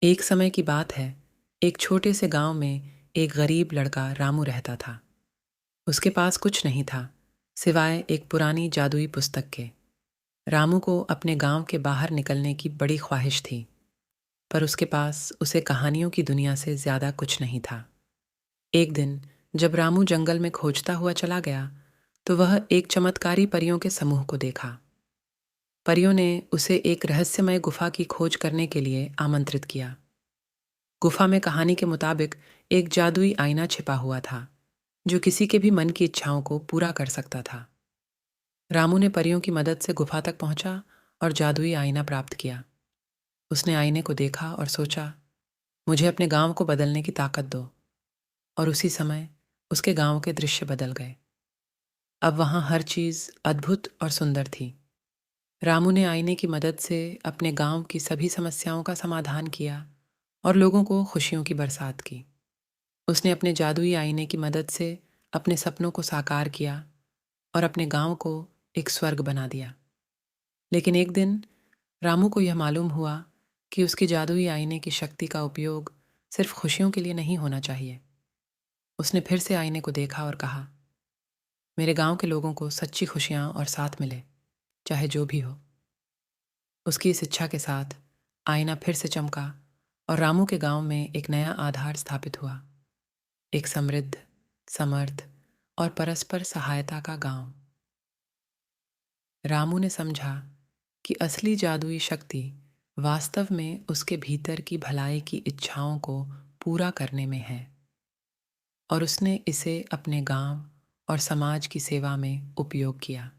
एक समय की बात है। एक छोटे से गांव में एक गरीब लड़का रामू रहता था। उसके पास कुछ नहीं था सिवाय एक पुरानी जादुई पुस्तक के। रामू को अपने गांव के बाहर निकलने की बड़ी ख्वाहिश थी, पर उसके पास उसे कहानियों की दुनिया से ज्यादा कुछ नहीं था। एक दिन जब रामू जंगल में खोजता हुआ चला गया, तो वह एक चमत्कारी परियों के समूह को देखा। परियों ने उसे एक रहस्यमय गुफा की खोज करने के लिए आमंत्रित किया। गुफा में कहानी के मुताबिक एक जादुई आईना छिपा हुआ था, जो किसी के भी मन की इच्छाओं को पूरा कर सकता था। रामू ने परियों की मदद से गुफा तक पहुंचा और जादुई आईना प्राप्त किया। उसने आईने को देखा और सोचा, मुझे अपने गांव को बदलने की ताकत दो। और उसी समय उसके गांव के दृश्य बदल गए। अब वहां हर चीज अद्भुत और सुंदर थी। रामू ने आईने की मदद से अपने गांव की सभी समस्याओं का समाधान किया और लोगों को खुशियों की बरसात की। उसने अपने जादुई आईने की मदद से अपने सपनों को साकार किया और अपने गांव को एक स्वर्ग बना दिया। लेकिन एक दिन रामू को यह मालूम हुआ कि उसकी जादुई आईने की शक्ति का उपयोग सिर्फ खुशियों के लिए नहीं होना चाहिए। उसने फिर से आईने को देखा और कहा, मेरे गांव के लोगों को सच्ची खुशियां और साथ मिले, चाहे जो भी हो। उसकी इस इच्छा के साथ आईना फिर से चमका और रामू के गांव में एक नया आधार स्थापित हुआ। एक समृद्ध, समर्थ और परस्पर सहायता का गांव। रामू ने समझा कि असली जादुई शक्ति वास्तव में उसके भीतर की भलाई की इच्छाओं को पूरा करने में है, और उसने इसे अपने गांव और समाज की सेवा में उपयोग किया।